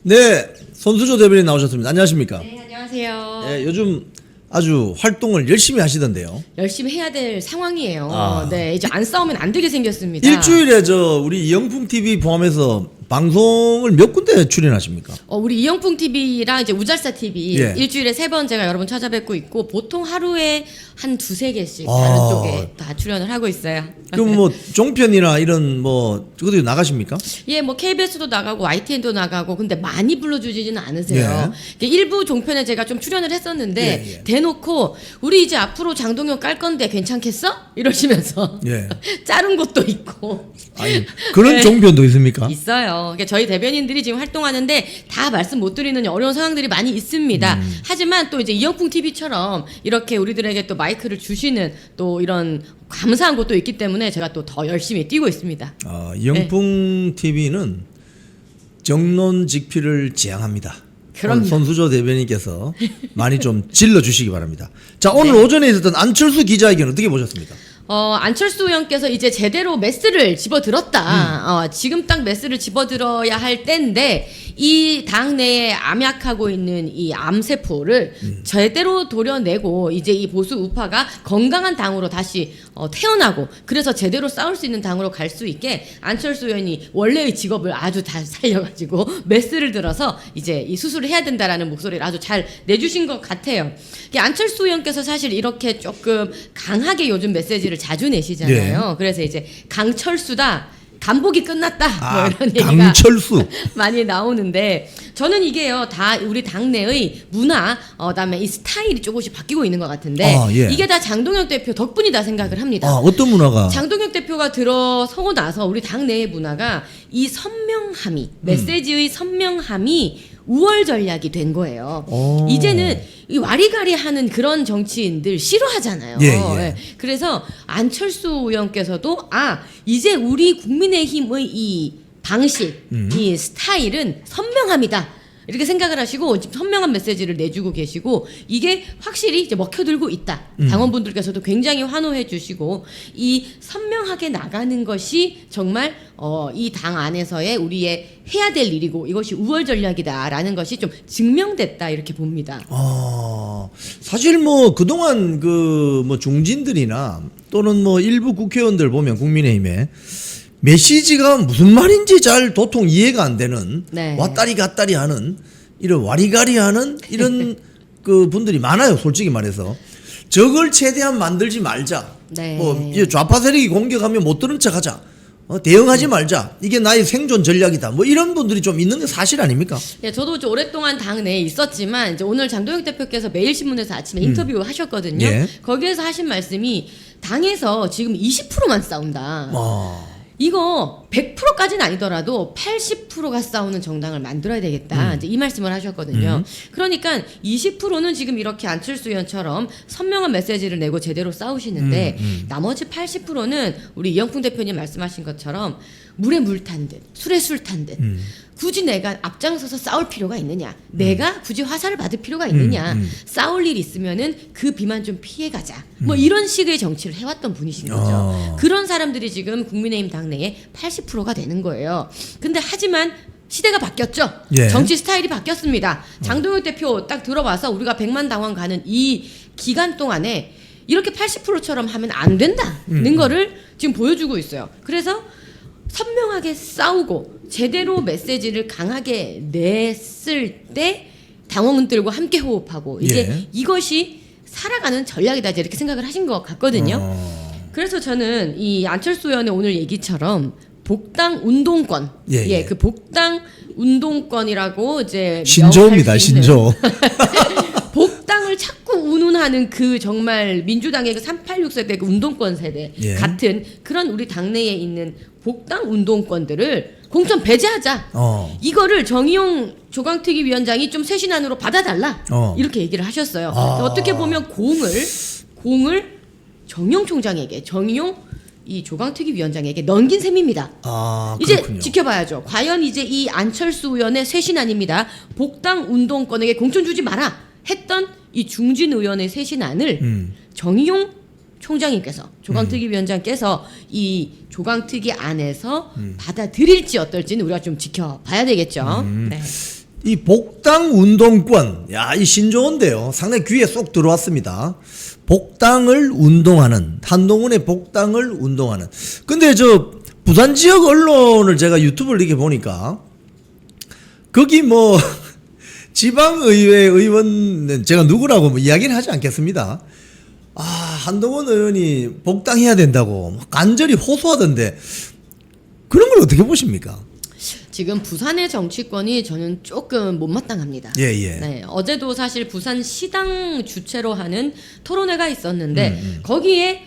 네, 손수조 대변인 나오셨습니다. 안녕하십니까? 네, 안녕하세요. 네, 요즘 아주 활동을 열심히 하시던데요. 열심히 해야 될 상황이에요. 아. 네, 이제 안 싸우면 안 되게 생겼습니다. 일주일에 우리 이영풍 TV 포함해서 방송을 몇 군데 출연하십니까? 우리 이영풍 TV랑 이제 우잘사 TV 예. 일주일에 3번 제가 여러분 찾아뵙고 있고 보통 하루에 한 2-3개씩 아. 다른 쪽에 다 출연을 하고 있어요. 그럼 뭐 종편이나 이런 뭐 그것도 나가십니까? 예, 뭐 KBS도 나가고 YTN도 나가고 근데 많이 불러주지는 않으세요. 예. 일부 종편에 제가 좀 출연을 했었는데 예, 예. 대놓고 우리 이제 앞으로 장동영 깔 건데 괜찮겠어? 이러시면서 예. 자른 것도 있고 아니 그런 네. 종편도 있습니까? 있어요. 그러니까 저희 대변인들이 지금 활동하는데 다 말씀 못 드리는 어려운 상황들이 많이 있습니다. 하지만 또 이제 이영풍 TV처럼 이렇게 우리들에게 또 마이크를 주시는 또 이런 감사한 것도 있기 때문에 제가 또 더 열심히 뛰고 있습니다. 이영풍 TV는 정론직필을 지향합니다. 그럼요. 오늘 손수조 대변인께서 많이 좀 질러주시기 바랍니다. 자, 오늘 오전에 있었던 안철수 기자회견 어떻게 보셨습니까? 안철수 의원께서 이제 제대로 메스를 집어들었다. 지금 딱 메스를 집어들어야 할 때인데 이 당내에 암약하고 있는 이 암세포를 제대로 도려내고 이제 이 보수 우파가 건강한 당으로 다시 태어나고 그래서 제대로 싸울 수 있는 당으로 갈 수 있게 안철수 의원이 원래의 직업을 아주 다 살려가지고 메스를 들어서 이제 이 수술을 해야 된다라는 목소리를 아주 잘 내주신 것 같아요. 안철수 의원께서 사실 이렇게 조금 강하게 요즘 메시지를 자주 내시잖아요. 예. 그래서 이제 강철수다. 간복이 끝났다. 뭐 이런 얘기가 강철수. 많이 나오는데 저는 이게요 다 우리 당내의 문화, 그다음에 이 스타일이 조금씩 바뀌고 있는 것 같은데 예. 이게 다 장동혁 대표 덕분이다 생각을 합니다. 어떤 문화가? 장동혁 대표가 들어서고 나서 우리 당내의 문화가 이 선명함이 메시지의 선명함이 우월 전략이 된 거예요. 오. 이제는 이 와리가리하는 그런 정치인들 싫어하잖아요. 예, 예. 그래서 안철수 의원께서도 이제 우리 국민의힘의 이 방식, 이 스타일은 선명함이다. 이렇게 생각을 하시고 지금 선명한 메시지를 내주고 계시고 이게 확실히 이제 먹혀들고 있다. 당원분들께서도 굉장히 환호해 주시고 이 선명하게 나가는 것이 정말 이 당 안에서의 우리의 해야 될 일이고 이것이 우월 전략이다라는 것이 좀 증명됐다 이렇게 봅니다. 사실 뭐 그동안 그 뭐 중진들이나 또는 뭐 일부 국회의원들 보면 국민의힘에 메시지가 무슨 말인지 잘 도통 이해가 안 되는 네. 왔다리 갔다리 하는 이런 와리가리하는 이런 그 분들이 많아요. 솔직히 말해서 적을 최대한 만들지 말자. 네. 뭐 좌파 세력이 공격하면 못 들은 척하자. 대응하지 말자. 이게 나의 생존 전략이다. 뭐 이런 분들이 좀 있는 게 사실 아닙니까? 예, 저도 좀 오랫동안 당내에 있었지만 이제 오늘 장동혁 대표께서 매일신문에서 아침에 인터뷰 하셨거든요. 예. 거기에서 하신 말씀이 당에서 지금 20%만 싸운다. 이거 100%까지는 아니더라도 80%가 싸우는 정당을 만들어야 되겠다. 이제 이 말씀을 하셨거든요. 그러니까 20%는 지금 이렇게 안철수 의원처럼 선명한 메시지를 내고 제대로 싸우시는데 나머지 80%는 우리 이영풍 대표님 말씀하신 것처럼 물에 물 탄 듯, 술에 술 탄 듯. 굳이 내가 앞장서서 싸울 필요가 있느냐? 내가 굳이 화살을 받을 필요가 있느냐? 싸울 일 있으면은 그 비만 좀 피해가자. 뭐 이런 식의 정치를 해왔던 분이신 거죠. 그런 사람들이 지금 국민의힘 당내에 80%가 되는 거예요. 근데 하지만 시대가 바뀌었죠. 예. 정치 스타일이 바뀌었습니다. 장동혁 대표 딱 들어와서 우리가 100만 당원 가는 이 기간 동안에 이렇게 80%처럼 하면 안 된다는 거를 지금 보여주고 있어요. 그래서 선명하게 싸우고 제대로 메시지를 강하게 냈을 때 당원들과 함께 호흡하고 이제 예. 이것이 살아가는 전략이다 이렇게 생각을 하신 것 같거든요. 그래서 저는 이 안철수 의원의 오늘 얘기처럼 복당 운동권, 예. 그 복당 운동권이라고 이제 신조입니다. 명할 수 있는 신조. 복당을 자꾸 운운하는 그 정말 민주당의 그 386세대 그 운동권 세대 예. 같은 그런 우리 당내에 있는 복당 운동권들을 공천 배제하자. 이거를 정의용 조강특위 위원장이 좀 쇄신안으로 받아달라. 이렇게 얘기를 하셨어요. 어떻게 보면 공을 정의용 총장에게 정의용 이 조강특위 위원장에게 넘긴 셈입니다. 이제 그렇군요. 지켜봐야죠. 과연 이제 이 안철수 의원의 쇄신안입니다. 복당 운동권에게 공천 주지 마라 했던 이 중진 의원의 쇄신안을 정의용 총장님께서 조강특위 위원장께서 이 조강특위 안에서 받아들일지 어떨지는 우리가 좀 지켜봐야 되겠죠. 네. 이 복당 운동권, 야, 이 신조어인데요. 상당히 귀에 쏙 들어왔습니다. 복당을 운동하는, 한동훈의 복당을 운동하는. 근데 저 부산 지역 언론을 제가 유튜브를 이렇게 보니까 거기 뭐 지방의회 의원은 제가 누구라고 뭐 이야기는 하지 않겠습니다. 아, 한동훈 의원이 복당해야 된다고 간절히 호소하던데 그런 걸 어떻게 보십니까? 지금 부산의 정치권이 저는 조금 못마땅합니다. 예, 예. 네, 어제도 사실 부산 시당 주최로 하는 토론회가 있었는데 거기에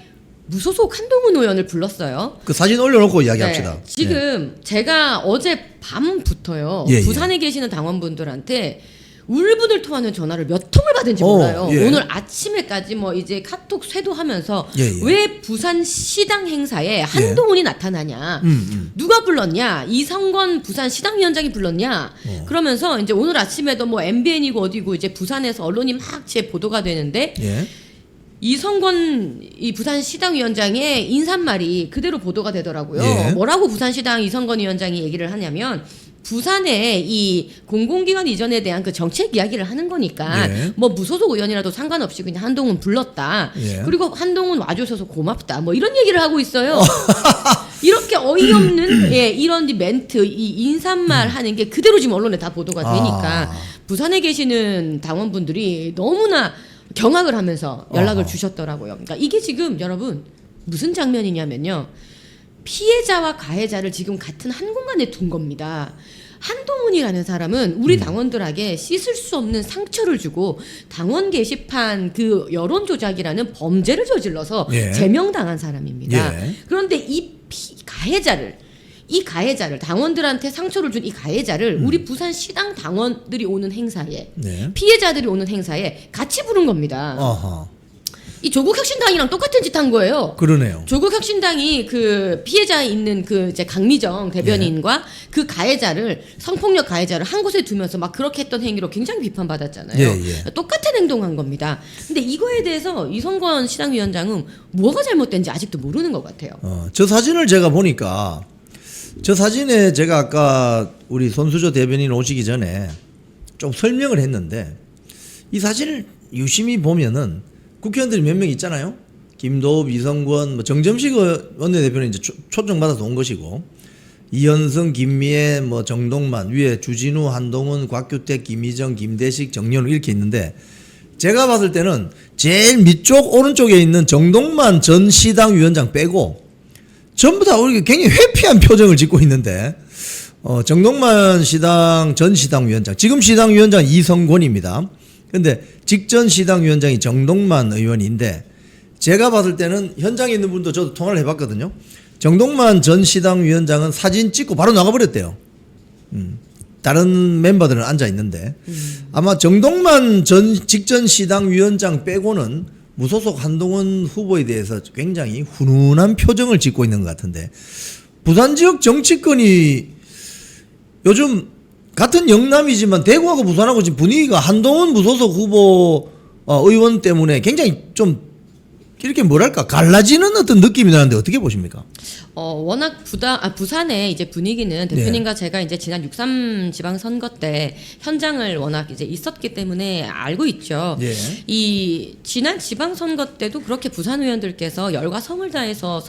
무소속 한동훈 의원을 불렀어요. 그 사진 올려놓고 이야기합시다. 네, 지금 제가 어제 밤부터요. 예, 예. 부산에 계시는 당원분들한테 울분을 토하는 전화를 몇 통을 받은지 몰라요. 예. 오늘 아침에까지 뭐 이제 카톡 쇄도하면서 예, 예. 왜 부산 시당 행사에 한동훈이 나타나냐, 누가 불렀냐, 이성건 부산 시당위원장이 불렀냐, 그러면서 이제 오늘 아침에도 뭐 MBN이고 어디고 이제 부산에서 언론이 막 제 보도가 되는데 예. 이성건 이 부산 시당위원장의 인사말이 그대로 보도가 되더라고요. 예. 뭐라고 부산시당 이성건 위원장이 얘기를 하냐면 부산에 이 공공기관 이전에 대한 그 정책 이야기를 하는 거니까 예. 뭐 무소속 의원이라도 상관없이 그냥 한동훈 불렀다. 예. 그리고 한동훈 와주셔서 고맙다. 뭐 이런 얘기를 하고 있어요. 이렇게 어이없는 예, 이런 멘트, 이 인사말 하는 게 그대로 지금 언론에 다 보도가 되니까 부산에 계시는 당원분들이 너무나 경악을 하면서 연락을 주셨더라고요. 그러니까 이게 지금 여러분 무슨 장면이냐면요. 피해자와 가해자를 지금 같은 한 공간에 둔 겁니다. 한동훈이라는 사람은 우리 당원들에게 씻을 수 없는 상처를 주고 당원 게시판 그 여론 조작이라는 범죄를 저질러서 예. 제명당한 사람입니다. 예. 그런데 이 가해자를 당원들한테 상처를 준 이 가해자를 우리 부산 시당 당원들이 오는 행사에 네. 피해자들이 오는 행사에 같이 부른 겁니다. 아하. 이 조국혁신당이랑 똑같은 짓 한 거예요. 그러네요. 조국혁신당이 그 피해자 있는 그 이제 강미정 대변인과 그 가해자를 성폭력 가해자를 한 곳에 두면서 막 그렇게 했던 행위로 굉장히 비판받았잖아요. 예. 똑같은 행동한 겁니다. 근데 이거에 대해서 이성건 시당위원장은 뭐가 잘못된지 아직도 모르는 것 같아요. 저 사진을 제가 보니까 저 사진에 제가 아까 우리 손수조 대변인 오시기 전에 좀 설명을 했는데 이 사진을 유심히 보면은 국회의원들이 몇 명 있잖아요. 김도읍, 이성권, 뭐 정점식 원내대표는 이제 초청받아서 온 것이고 이현승, 김미애, 뭐 정동만 위에 주진우, 한동훈, 곽규택, 김희정, 김대식, 정연우 이렇게 있는데 제가 봤을 때는 제일 밑쪽 오른쪽에 있는 정동만 전 시당 위원장 빼고 전부 다 우리 굉장히 회피한 표정을 짓고 있는데 정동만 전 시당 위원장 지금 시당 위원장 이성권입니다. 근데 직전 시당 위원장이 정동만 의원인데 제가 봤을 때는 현장에 있는 분도 저도 통화를 해봤거든요. 정동만 전 시당 위원장은 사진 찍고 바로 나가버렸대요. 다른 멤버들은 앉아 있는데 아마 정동만 직전 시당 위원장 빼고는 무소속 한동훈 후보에 대해서 굉장히 훈훈한 표정을 짓고 있는 것 같은데 부산 지역 정치권이 요즘 같은 영남이지만 대구하고 부산하고 지금 분위기가 한동훈 무소속 후보 의원 때문에 굉장히 좀 이렇게 뭐랄까 갈라지는 어떤 느낌이 나는데 어떻게 보십니까? 워낙 부산의 이제 분위기는 대표님과 제가 이제 지난 6.3 지방선거 때 현장을 워낙 이제 있었기 때문에 알고 있죠. 예. 이 지난 지방선거 때도 그렇게 부산 의원들께서 열과 성을 다해서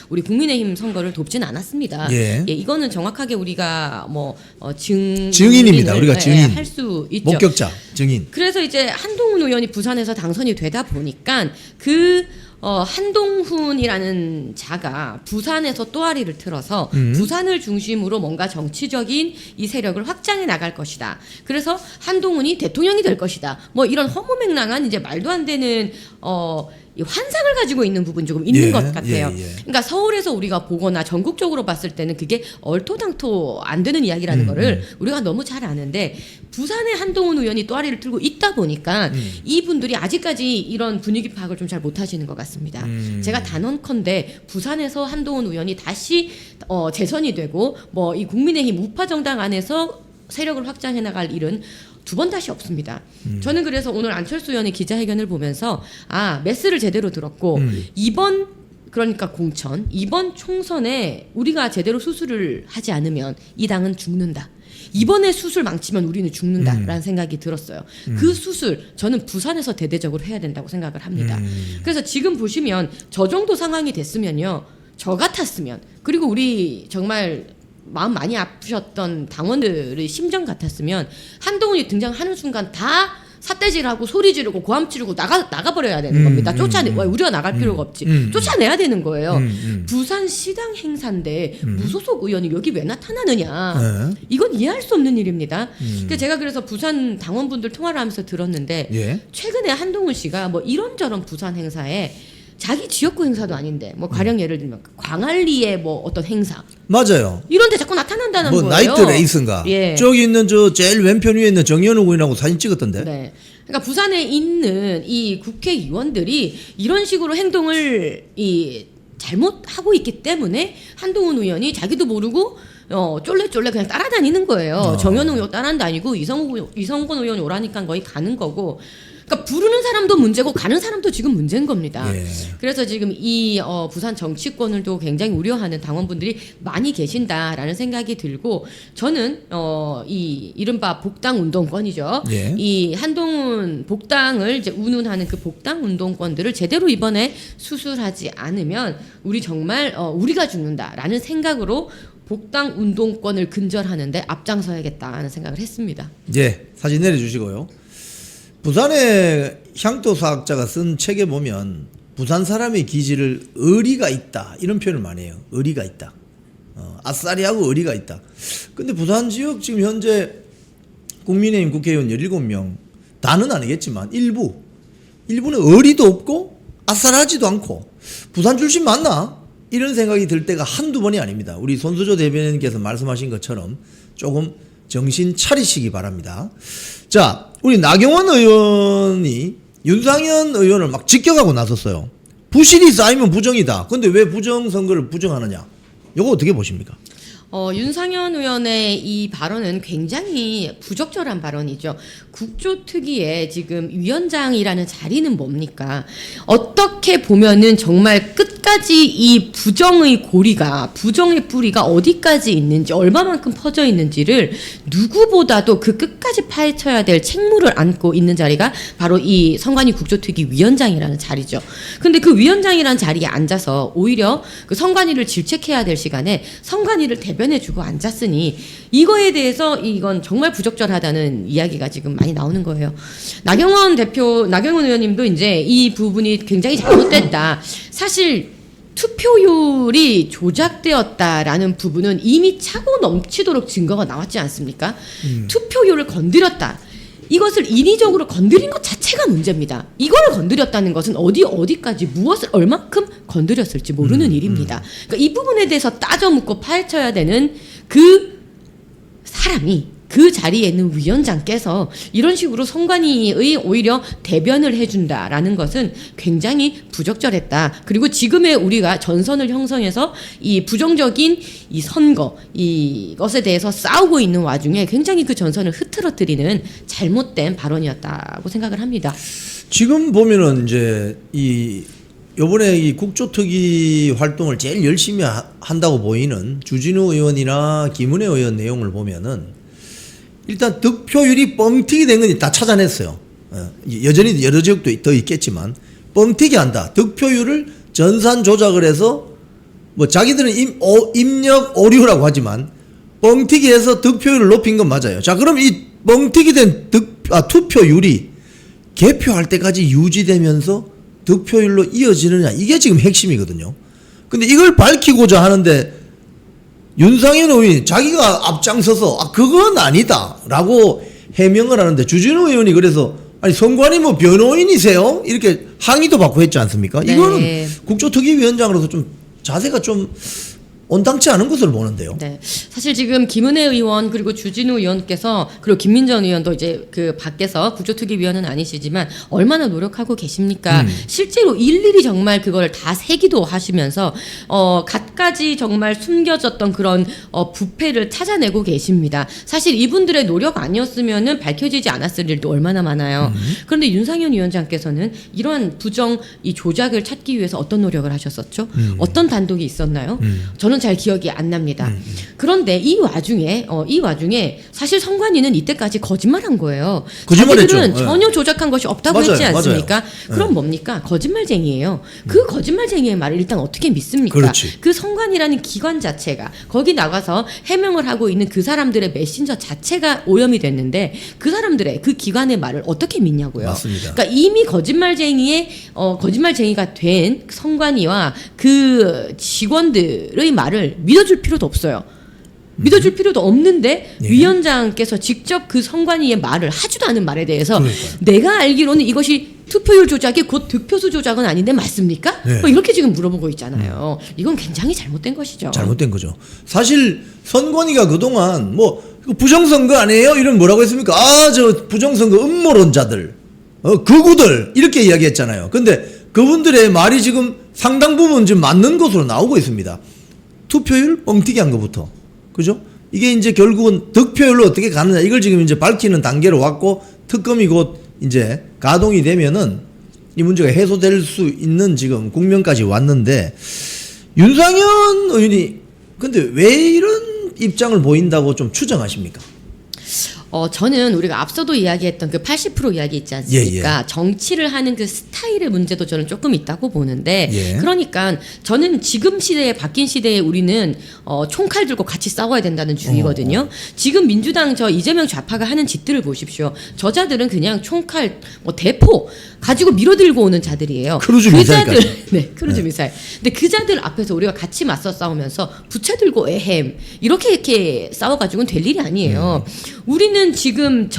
우리 국민의힘 선거를 돕진 않았습니다. 예. 이거는 정확하게 우리가 뭐 증인입니다. 우리가 증인. 할 수 있죠. 목격자, 증인. 그래서 이제 한동훈 의원이 부산에서 당선이 되다 보니까 한동훈이라는 자가 부산에서 또아리를 틀어서 부산을 중심으로 뭔가 정치적인 이 세력을 확장해 나갈 것이다. 그래서 한동훈이 대통령이 될 것이다. 뭐 이런 허무맹랑한 이제 말도 안 되는 이 환상을 가지고 있는 부분 조금 있는 것 같아요. 그러니까 서울에서 우리가 보거나 전국적으로 봤을 때는 그게 얼토당토 안 되는 이야기라는 거를 우리가 너무 잘 아는데 부산에 한동훈 의원이 또아리를 틀고 있다 보니까 이분들이 아직까지 이런 분위기 파악을 좀 잘 못하시는 것 같습니다. 제가 단언컨대 부산에서 한동훈 의원이 다시 재선이 되고 뭐 이 국민의힘 우파 정당 안에서 세력을 확장해 나갈 일은 두 번 다시 없습니다. 저는 그래서 오늘 안철수 의원의 기자회견을 보면서 메시를 제대로 들었고 이번 그러니까 이번 총선에 우리가 제대로 수술을 하지 않으면 이 당은 죽는다. 이번에 수술 망치면 우리는 죽는다라는 생각이 들었어요. 그 수술 저는 부산에서 대대적으로 해야 된다고 생각을 합니다. 그래서 지금 보시면 저 정도 상황이 됐으면요. 저 같았으면 그리고 우리 정말 마음 많이 아프셨던 당원들의 심정 같았으면 한동훈이 등장하는 순간 다 삿대질하고 소리 지르고 고함 지르고 나가버려야 되는 겁니다. 우리가 나갈 필요가 없지. 쫓아내야 되는 거예요. 부산 시당 행사인데 무소속 의원이 여기 왜 나타나느냐. 이건 이해할 수 없는 일입니다. 제가 그래서 부산 당원분들 통화를 하면서 들었는데 예. 최근에 한동훈 씨가 뭐 이런저런 부산 행사에 자기 지역구 행사도 아닌데 뭐 가령 예를 들면 광안리의 뭐 어떤 행사 맞아요. 이런데 자꾸 나타난다는 뭐 거예요. 나이트 레이스인가. 예. 저기 있는 저 제일 왼편 위에 있는 정현우 의원하고 사진 찍었던데. 네. 그러니까 부산에 있는 이 국회의원들이 이런 식으로 행동을 잘못하고 있기 때문에 한동훈 의원이 자기도 모르고 쫄래쫄래 그냥 따라다니는 거예요. 정현우 의원 따라다니고 이성건 의원이 오라니까 거의 가는 거고. 그러니까 부르는 사람도 문제고 가는 사람도 지금 문제인 겁니다. 예. 그래서 지금 이 부산 정치권을도 굉장히 우려하는 당원분들이 많이 계신다라는 생각이 들고 저는 이 이른바 복당 운동권이죠. 예. 이 한동훈 복당을 이제 운운하는 그 복당 운동권들을 제대로 이번에 수술하지 않으면 우리 정말 우리가 죽는다라는 생각으로 복당 운동권을 근절하는데 앞장서야겠다는 생각을 했습니다. 예, 사진 내려주시고요. 부산의 향토사학자가 쓴 책에 보면 부산 사람의 기질을 의리가 있다 이런 표현을 많이 해요. 의리가 있다. 아싸리하고 의리가 있다. 근데 부산 지역 지금 현재 국민의힘 국회의원 17명 다는 아니겠지만 일부는 의리도 없고 아싸리하지도 않고 부산 출신 맞나? 이런 생각이 들 때가 한두 번이 아닙니다. 우리 손수조 대변인께서 말씀하신 것처럼 조금 정신 차리시기 바랍니다. 자, 우리 나경원 의원이 윤상현 의원을 막 직격하고 나섰어요. 부실이 쌓이면 부정이다. 근데 왜 부정선거를 부정하느냐? 이거 어떻게 보십니까? 윤상현 의원의 이 발언은 굉장히 부적절한 발언이죠. 국조특위의 지금 위원장이라는 자리는 뭡니까? 어떻게 보면은 정말 끝까지 이 부정의 고리가, 부정의 뿌리가 어디까지 있는지, 얼마만큼 퍼져 있는지를 누구보다도 그 끝까지 파헤쳐야 될 책무를 안고 있는 자리가 바로 이 선관위 국조특위 위원장이라는 자리죠. 근데 그 위원장이라는 자리에 앉아서 오히려 그 선관위를 질책해야 될 시간에 선관위를 대변해주고 앉았으니 이거에 대해서 이건 정말 부적절하다는 이야기가 지금 많이 나오는 거예요. 나경원 의원님도 이제 이 부분이 굉장히 잘못됐다. 사실 투표율이 조작되었다라는 부분은 이미 차고 넘치도록 증거가 나왔지 않습니까? 투표율을 건드렸다. 이것을 인위적으로 건드린 것 자체가 문제입니다. 이걸 건드렸다는 것은 어디까지 무엇을 얼마큼 건드렸을지 모르는 일입니다. 그러니까 이 부분에 대해서 따져 묻고 파헤쳐야 되는 그 사람이 그 자리에 있는 위원장께서 이런 식으로 선관위의 오히려 대변을 해준다라는 것은 굉장히 부적절했다. 그리고 지금의 우리가 전선을 형성해서 이 부정적인 이 선거 이것에 대해서 싸우고 있는 와중에 굉장히 그 전선을 흐트러뜨리는 잘못된 발언이었다고 생각을 합니다. 지금 보면은 이제 요번에 이 국조특위 활동을 제일 열심히 한다고 보이는 주진우 의원이나 김은혜 의원 내용을 보면은 일단 득표율이 뻥튀기 된 건 다 찾아냈어요. 여전히 여러 지역도 더 있겠지만 뻥튀기 한다. 득표율을 전산 조작을 해서 뭐 자기들은 입력 오류라고 하지만 뻥튀기해서 득표율을 높인 건 맞아요. 자, 그럼 이 뻥튀기 된 투표율이 개표할 때까지 유지되면서 득표율로 이어지느냐, 이게 지금 핵심이거든요. 근데 이걸 밝히고자 하는데 윤상현 의원이 자기가 앞장서서 그건 아니다 라고 해명을 하는데 주진우 의원이 그래서 아니 선관위 뭐 변호인이세요? 이렇게 항의도 받고 했지 않습니까? 네. 이거는 국조특위위원장으로서 좀 자세가 좀 온당치 않은 것으로 보는데요. 네. 사실 지금 김은혜 의원 그리고 주진우 의원께서 그리고 김민전 의원도 이제 그 밖에서 국조특위위원은 아니시지만 얼마나 노력하고 계십니까? 실제로 일일이 정말 그걸 다 세기도 하시면서 갖가지 정말 숨겨졌던 그런 부패를 찾아내고 계십니다. 사실 이분들의 노력 아니었으면은 밝혀지지 않았을 일도 얼마나 많아요. 그런데 윤상현 위원장께서는 이러한 부정 이 조작을 찾기 위해서 어떤 노력을 하셨었죠? 어떤 단독이 있었나요? 저는 잘 기억이 안 납니다. 그런데 이 와중에 사실 선관위는 이때까지 거짓말한 거예요. 거짓말했죠. 자기들은 예. 전혀 조작한 것이 없다고 맞아요, 했지 않습니까? 맞아요. 그럼 뭡니까? 거짓말쟁이에요. 그 거짓말쟁이의 말을 일단 어떻게 믿습니까? 그렇지. 그 선관위라는 기관 자체가 거기 나가서 해명을 하고 있는 그 사람들의 메신저 자체가 오염이 됐는데 그 사람들의 그 기관의 말을 어떻게 믿냐고요. 맞습니다. 그러니까 이미 거짓말쟁이가 된 선관위와 그 직원들의 말을 믿어줄 필요도 없어요. 믿어줄 필요도 없는데 예. 위원장께서 직접 그 선관위의 말을 하지도 않은 말에 대해서 그러니까요. 내가 알기로는 이것이 투표율 조작이 곧 득표수 조작은 아닌데 맞습니까? 네. 뭐 이렇게 지금 물어보고 있잖아요. 이건 굉장히 잘못된 것이죠. 잘못된 거죠. 사실 선관위가 그동안 뭐 이거 부정선거 아니에요? 이런 뭐라고 했습니까? 아, 저 부정선거 음모론자들, 극우들 이렇게 이야기했잖아요. 근데 그분들의 말이 지금 상당 부분 지금 맞는 것으로 나오고 있습니다. 투표율 뻥튀기 한 것부터, 그죠? 이게 이제 결국은 득표율로 어떻게 가느냐 이걸 지금 이제 밝히는 단계로 왔고 특검이 곧 이제 가동이 되면은 이 문제가 해소될 수 있는 지금 국면까지 왔는데 윤상현 의원이 근데 왜 이런 입장을 보인다고 좀 추정하십니까? 저는 우리가 앞서도 이야기했던 그 80% 이야기 있지 않습니까? 예. 정치를 하는 그 스타일의 문제도 저는 조금 있다고 보는데, 예. 그러니까 저는 지금 시대에 바뀐 시대에 우리는 총칼 들고 같이 싸워야 된다는 주의거든요. 지금 민주당 저 이재명 좌파가 하는 짓들을 보십시오. 저자들은 그냥 총칼, 뭐 대포 가지고 밀어들고 오는 자들이에요. 크루즈 미사일까지. 네, 크루즈 미사일. 근데 그 자들 앞에서 우리가 같이 맞서 싸우면서 부채 들고 에헴 이렇게 싸워가지고는 될 일이 아니에요. 우리는 지금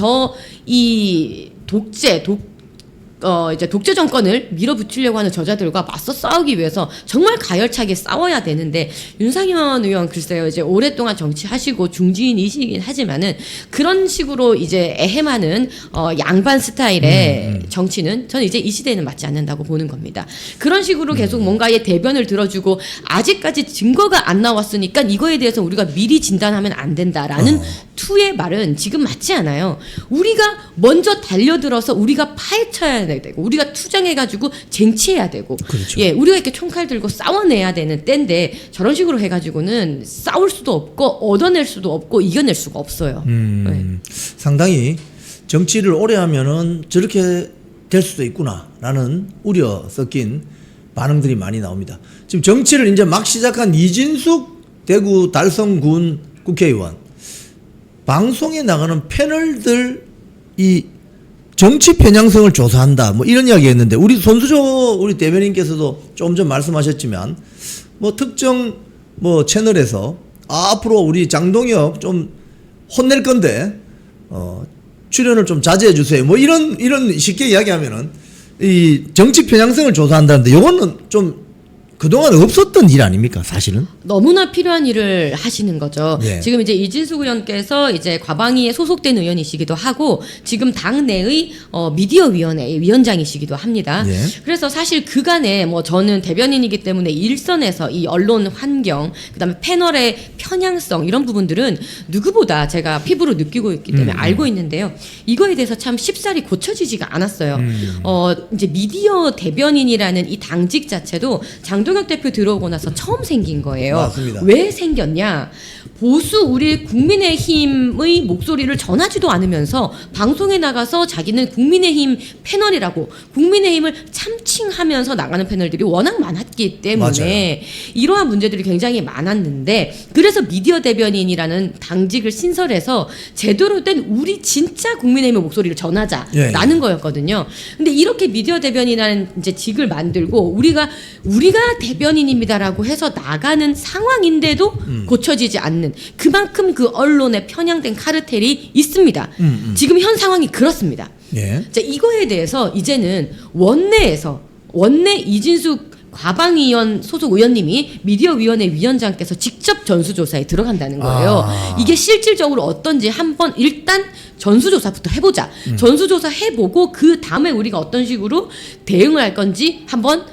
이 이제 독재 정권을 밀어붙이려고 하는 저자들과 맞서 싸우기 위해서 정말 가열차게 싸워야 되는데 윤상현 의원 글쎄요 이제 오랫동안 정치하시고 중진이시긴 하지만은 그런 식으로 이제 애해하는 양반 스타일의 정치는 저는 이제 이 시대에는 맞지 않는다고 보는 겁니다. 그런 식으로 계속 뭔가의 대변을 들어주고 아직까지 증거가 안 나왔으니까 이거에 대해서 우리가 미리 진단하면 안 된다라는 투의 말은 지금 맞지 않아요. 우리가 먼저 달려들어서 우리가 파헤쳐야 되고 우리가 투쟁해가지고 쟁취해야 되고 그렇죠. 예, 우리가 이렇게 총칼 들고 싸워내야 되는 때인데 저런 식으로 해가지고는 싸울 수도 없고 얻어낼 수도 없고 이겨낼 수가 없어요. 네. 상당히 정치를 오래 하면은 저렇게 될 수도 있구나라는 우려 섞인 반응들이 많이 나옵니다. 지금 정치를 이제 막 시작한 이진숙 대구 달성군 국회의원 방송에 나가는 패널들 이 정치 편향성을 조사한다 뭐 이런 이야기했는데 우리 손수조 우리 대변인께서도 조금 전 말씀하셨지만 뭐 특정 뭐 채널에서 앞으로 우리 장동혁 좀 혼낼 건데 출연을 좀 자제해 주세요 뭐 이런 쉽게 이야기하면은 이 정치 편향성을 조사한다는데 요거는 좀 그동안 없었던 일 아닙니까, 사실은? 너무나 필요한 일을 하시는 거죠. 예. 지금 이제 이진숙 의원께서 이제 과방위에 소속된 의원이시기도 하고 지금 당내의 미디어위원회 위원장이시기도 합니다. 예. 그래서 사실 그간에 뭐 저는 대변인이기 때문에 일선에서 이 언론 환경, 그다음에 패널의 편향성 이런 부분들은 누구보다 제가 피부로 느끼고 있기 때문에 알고 있는데요. 이거에 대해서 참 쉽사리 고쳐지지가 않았어요. 이제 미디어 대변인이라는 이 당직 자체도 장동혁 대표 들어오고 나서 처음 생긴 거예요. 맞습니다. 왜 생겼냐? 보수 우리 국민의힘의 목소리를 전하지도 않으면서 방송에 나가서 자기는 국민의힘 패널이라고 국민의힘을 참칭하면서 나가는 패널들이 워낙 많았기 때문에 이러한 문제들이 굉장히 많았는데 그래서 미디어 대변인이라는 당직을 신설해서 제대로 된 우리 진짜 국민의힘의 목소리를 전하자라는 거였거든요. 근데 이렇게 미디어 대변인이라는 이제 직을 만들고 우리가 대변인입니다라고 해서 나가는 상황인데도 고쳐지지 않는 그만큼 그 언론에 편향된 카르텔이 있습니다. 지금 현 상황이 그렇습니다. 예. 자, 이거에 대해서 이제는 원내 이진숙 과방위원 소속 의원님이 미디어위원회 위원장께서 직접 전수조사에 들어간다는 거예요. 이게 실질적으로 어떤지 한번 일단 전수조사부터 해보자. 전수조사 해보고 그 다음에 우리가 어떤 식으로 대응을 할 건지 한번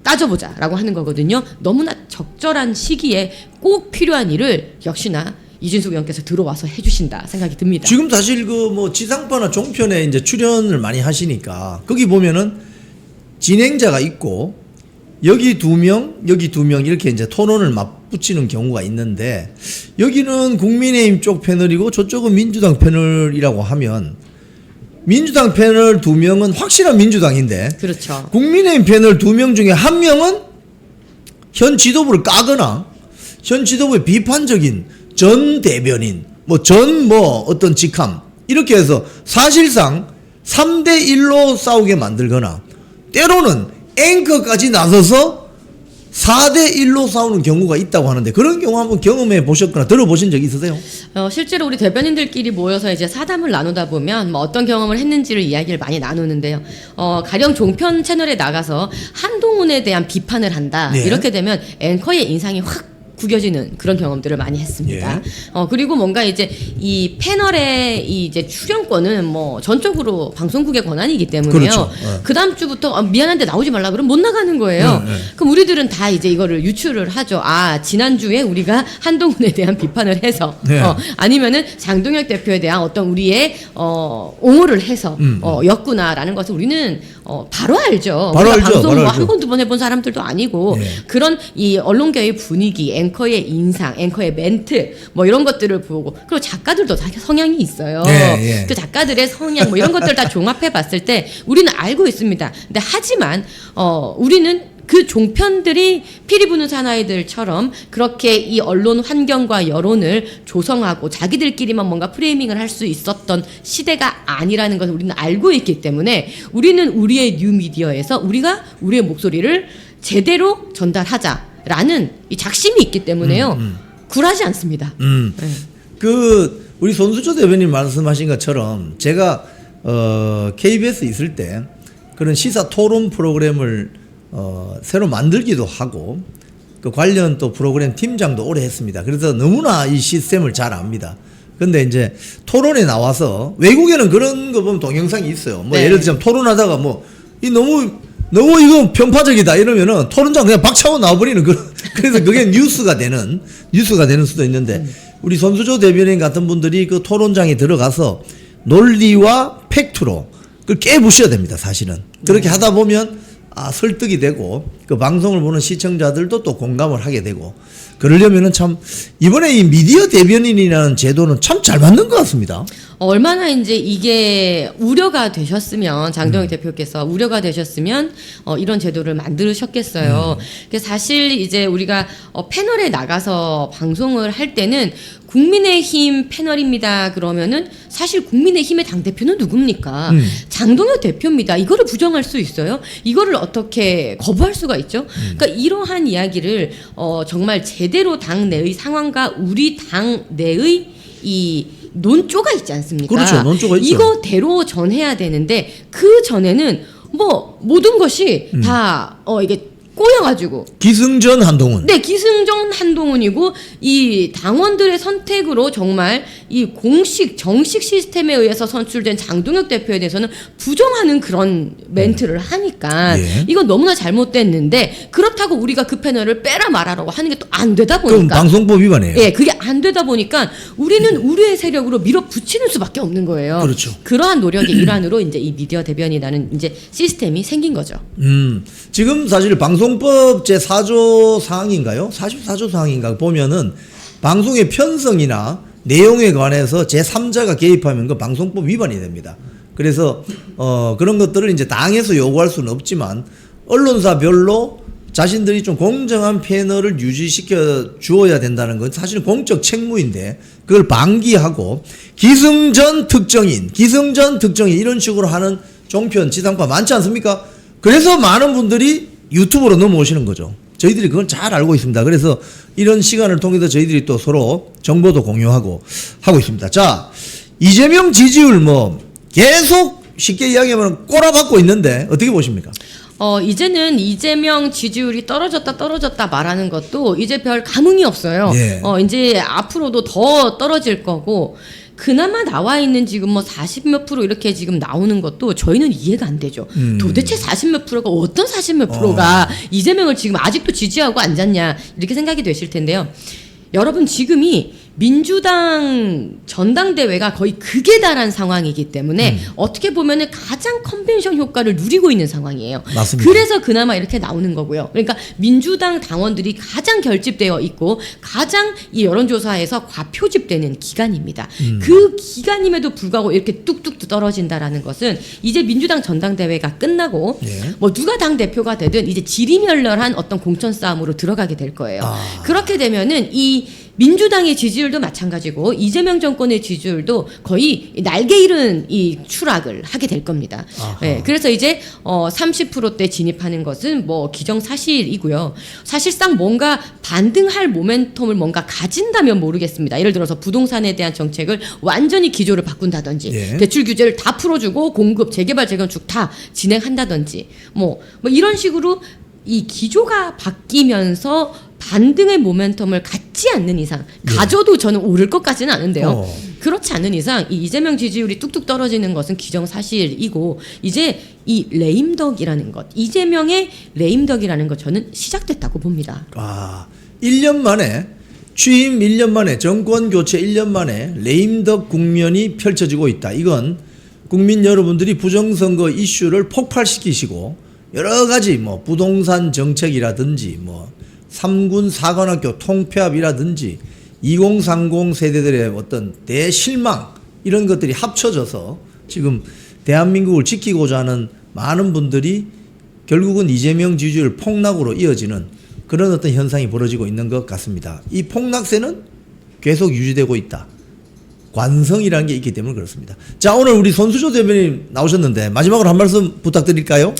따져보자라고 하는 거거든요. 너무나 적절한 시기에 꼭 필요한 일을 역시나 이진숙 의원께서 들어와서 해주신다 생각이 듭니다. 지금 사실 그 뭐 지상파나 종편에 이제 출연을 많이 하시니까 거기 보면은 진행자가 있고 여기 2명, 여기 2명 이렇게 이제 토론을 맞붙이는 경우가 있는데 여기는 국민의힘 쪽 패널이고 저쪽은 민주당 패널이라고 하면 민주당 패널 2명은 확실한 민주당인데 그렇죠. 국민의힘 패널 2명 중에 1명은 현 지도부를 까거나 현 지도부의 비판적인 전 대변인 어떤 직함 이렇게 해서 사실상 3대1로 싸우게 만들거나 때로는 앵커까지 나서서 4대1로 싸우는 경우가 있다고 하는데 그런 경우 한번 경험해 보셨거나 들어보신 적 있으세요? 실제로 우리 대변인들끼리 모여서 이제 사담을 나누다 보면 뭐 어떤 경험을 했는지를 이야기를 많이 나누는데요. 가령 종편 채널에 나가서 한동훈에 대한 비판을 한다. 네. 이렇게 되면 앵커의 인상이 확 구겨지는 그런 경험들을 많이 했습니다. 예. 그리고 뭔가 이제 이 패널의 이 이제 출연권은 뭐 전적으로 방송국의 권한이기 때문에요. 그렇죠. 그 다음 주부터 미안한데 나오지 말라 그러면 못 나가는 거예요. 그럼 우리들은 다 이제 이거를 유추를 하죠. 지난주에 우리가 한동훈에 대한 비판을 해서 네. 아니면은 장동혁 대표에 대한 어떤 우리의 옹호를 해서 였구나라는 것을 우리는 바로 알죠. 바로 우리가 알죠. 방송 바로 뭐 알죠. 한 번 두 번 해본 사람들도 아니고 네. 그런 이 언론계의 분위기, 앵커의 인상, 앵커의 멘트 뭐 이런 것들을 보고 그리고 작가들도 다 성향이 있어요. 네, 예. 그 작가들의 성향 뭐 이런 것들 다 종합해 봤을 때 우리는 알고 있습니다. 근데 하지만 우리는 그 종편들이 피리 부는 사나이들처럼 그렇게 이 언론 환경과 여론을 조성하고 자기들끼리만 뭔가 프레이밍을 할 수 있었던 시대가 아니라는 것을 우리는 알고 있기 때문에 우리는 우리의 뉴미디어에서 우리가 우리의 목소리를 제대로 전달하자라는 이 작심이 있기 때문에요. 굴하지 않습니다. 네. 우리 손수조 대변인 말씀하신 것처럼 제가 KBS 있을 때 그런 시사 토론 프로그램을 새로 만들기도 하고 그 관련 또 프로그램 팀장도 오래 했습니다. 그래서 너무나 이 시스템을 잘 압니다. 근데 이제 토론에 나와서 외국에는 그런 거 보면 동영상이 있어요. 뭐 네. 예를 들자면 토론하다가 너무 이거 편파적이다 이러면은 토론장 그냥 박차고 나와버리는 그래서 그게 뉴스가 되는 수도 있는데 우리 손수조 대변인 같은 분들이 그 토론장에 들어가서 논리와 팩트로 그걸 깨부셔야 됩니다. 사실은 그렇게 하다 보면 설득이 되고 그 방송을 보는 시청자들도 또 공감을 하게 되고 그러려면은 참 이번에 이 미디어 대변인이라는 제도는 참 잘 맞는 것 같습니다. 얼마나 이제 이게 우려가 되셨으면 장동혁 대표께서 우려가 되셨으면 이런 제도를 만드셨겠어요. 그래서 사실 이제 우리가 패널에 나가서 방송을 할 때는 국민의힘 패널입니다. 그러면은 사실 국민의힘의 당 대표는 누굽니까? 장동혁 대표입니다. 이거를 부정할 수 있어요? 이거를 어떻게 거부할 수가 있죠? 그러니까 이러한 이야기를 정말 제대로 당 내의 상황과 우리 당 내의 이 논조가 있지 않습니까? 그렇죠. 논조가 있죠. 이거대로 전해야 되는데 그 전에는 뭐 모든 것이 다 이게 꼬여가지고 기승전 한동훈. 네, 기승전 한동훈이고 이 당원들의 선택으로 정말 이 정식 시스템에 의해서 선출된 장동혁 대표에 대해서는 부정하는 그런 멘트를 하니까 예. 이건 너무나 잘못됐는데 그렇다고 우리가 그 패널을 빼라 말하라고 하는 게 또 안 되다 그럼 보니까 방송법 위반이에요. 예, 그게 안 되다 보니까 우리는 우리의 세력으로 밀어붙이는 수밖에 없는 거예요. 그렇죠. 그러한 노력의 일환으로 이제 이 미디어 대변이라는 이제 시스템이 생긴 거죠. 지금 사실 방송법 제4조 사항인가요? 44조 사항인가 보면은 방송의 편성이나 내용에 관해서 제3자가 개입하면 그 방송법 위반이 됩니다. 그래서 그런 것들을 이제 당에서 요구할 수는 없지만 언론사별로 자신들이 좀 공정한 패널을 유지시켜 주어야 된다는 건 사실 공적 책무인데 그걸 방기하고 기승전 특정인 이런 식으로 하는 종편 지상파 많지 않습니까? 그래서 많은 분들이 유튜브로 넘어오시는 거죠. 저희들이 그걸 잘 알고 있습니다. 그래서 이런 시간을 통해서 저희들이 또 서로 정보도 공유하고 하고 있습니다. 자, 이재명 지지율 계속 쉽게 이야기하면 꼬라박고 있는데 어떻게 보십니까? 이제는 이재명 지지율이 떨어졌다 말하는 것도 이제 별 감흥이 없어요. 예. 이제 앞으로도 더 떨어질 거고 그나마 나와 있는 지금 40몇 프로 이렇게 지금 나오는 것도 저희는 이해가 안 되죠. 도대체 40몇 프로가 어떤 40몇 프로가 이재명을 지금 아직도 지지하고 앉았냐 이렇게 생각이 되실 텐데요. 여러분 지금이 민주당 전당대회가 거의 극에 달한 상황이기 때문에 어떻게 보면은 가장 컨벤션 효과를 누리고 있는 상황이에요. 맞습니다. 그래서 그나마 이렇게 나오는 거고요. 그러니까 민주당 당원들이 가장 결집되어 있고 가장 이 여론조사에서 과표집되는 기간입니다. 그 기간임에도 불구하고 이렇게 뚝뚝 떨어진다라는 것은 이제 민주당 전당대회가 끝나고 예. 뭐 누가 당 대표가 되든 이제 지리멸렬한 어떤 공천 싸움으로 들어가게 될 거예요. 그렇게 되면은 이 민주당의 지지율도 마찬가지고 이재명 정권의 지지율도 거의 날개 잃은 이 추락을 하게 될 겁니다. 네, 그래서 이제 30%대 진입하는 것은 뭐 기정사실이고요. 사실상 뭔가 반등할 모멘텀을 뭔가 가진다면 모르겠습니다. 예를 들어서 부동산에 대한 정책을 완전히 기조를 바꾼다든지 예. 대출 규제를 다 풀어주고 공급, 재개발, 재건축 다 진행한다든지 뭐 이런 식으로 이 기조가 바뀌면서 반등의 모멘텀을 갖지 않는 이상 가져도 저는 오를 것까지는 않은데요. 그렇지 않는 이상 이 이재명 지지율이 뚝뚝 떨어지는 것은 기정사실이고 이제 이 레임덕이라는 것, 이재명의 레임덕이라는 것 저는 시작됐다고 봅니다. 1년 만에 취임 1년 만에 정권 교체 1년 만에 레임덕 국면이 펼쳐지고 있다. 이건 국민 여러분들이 부정선거 이슈를 폭발시키시고 여러 가지 뭐 부동산 정책이라든지 뭐 3군 사관학교 통폐합이라든지 2030 세대들의 어떤 대실망 이런 것들이 합쳐져서 지금 대한민국을 지키고자 하는 많은 분들이 결국은 이재명 지지율 폭락으로 이어지는 그런 어떤 현상이 벌어지고 있는 것 같습니다. 이 폭락세는 계속 유지되고 있다. 관성이라는 게 있기 때문에 그렇습니다. 자, 오늘 우리 손수조 대변인 나오셨는데 마지막으로 한 말씀 부탁드릴까요?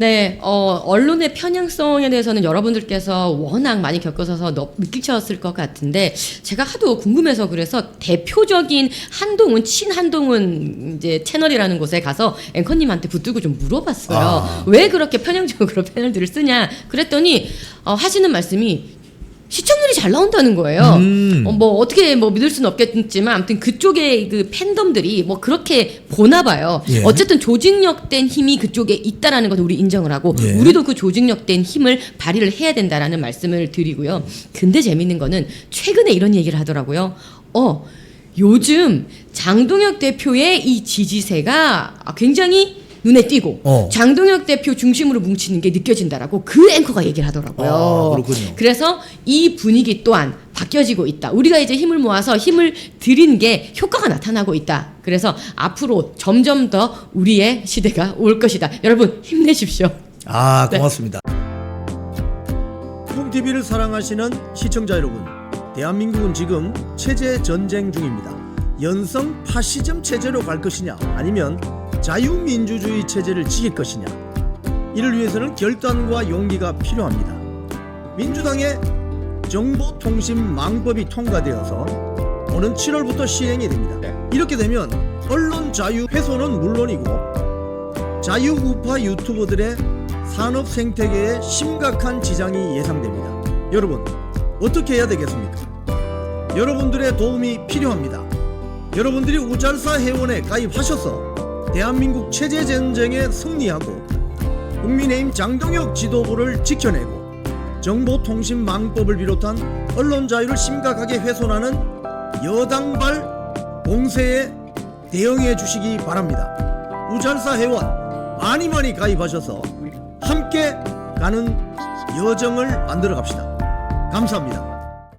네, 언론의 편향성에 대해서는 여러분들께서 워낙 많이 겪어서 느끼셨을 것 같은데 제가 하도 궁금해서 그래서 대표적인 한동훈, 친한동훈 이제 채널이라는 곳에 가서 앵커님한테 붙들고 좀 물어봤어요. 왜 그렇게 편향적으로 패널들을 쓰냐? 그랬더니 하시는 말씀이 시청률이 잘 나온다는 거예요. 뭐 어떻게 뭐 믿을 수는 없겠지만 아무튼 그쪽의 그 팬덤들이 뭐 그렇게 보나 봐요. 예. 어쨌든 조직력된 힘이 그쪽에 있다라는 것을 우리 인정을 하고 예. 우리도 그 조직력된 힘을 발휘를 해야 된다라는 말씀을 드리고요. 근데 재밌는 거는 최근에 이런 얘기를 하더라고요. 요즘 장동혁 대표의 이 지지세가 굉장히 눈에 띄고 장동혁 대표 중심으로 뭉치는 게 느껴진다라고 그 앵커가 얘기를 하더라고요. 그렇군요. 그래서 이 분위기 또한 바뀌어지고 있다. 우리가 이제 힘을 모아서 힘을 들인 게 효과가 나타나고 있다. 그래서 앞으로 점점 더 우리의 시대가 올 것이다. 여러분 힘내십시오. 고맙습니다. 쿵TV를 사랑하시는 시청자 여러분, 대한민국은 지금 체제 전쟁 중입니다. 연성 파시즘 체제로 갈 것이냐 아니면 자유민주주의 체제를 지킬 것이냐, 이를 위해서는 결단과 용기가 필요합니다. 민주당의 정보통신망법이 통과되어서 오는 7월부터 시행이 됩니다. 이렇게 되면 언론 자유 훼손은 물론이고 자유우파 유튜버들의 산업 생태계에 심각한 지장이 예상됩니다. 여러분, 어떻게 해야 되겠습니까? 여러분들의 도움이 필요합니다. 여러분들이 우잘사 회원에 가입하셔서 대한민국 체제 전쟁에 승리하고 국민의힘 장동혁 지도부를 지켜내고 정보통신망법을 비롯한 언론 자유를 심각하게 훼손하는 여당발 공세에 대응해 주시기 바랍니다. 우잘사 회원 많이 가입하셔서 함께 가는 여정을 만들어 갑시다. 감사합니다.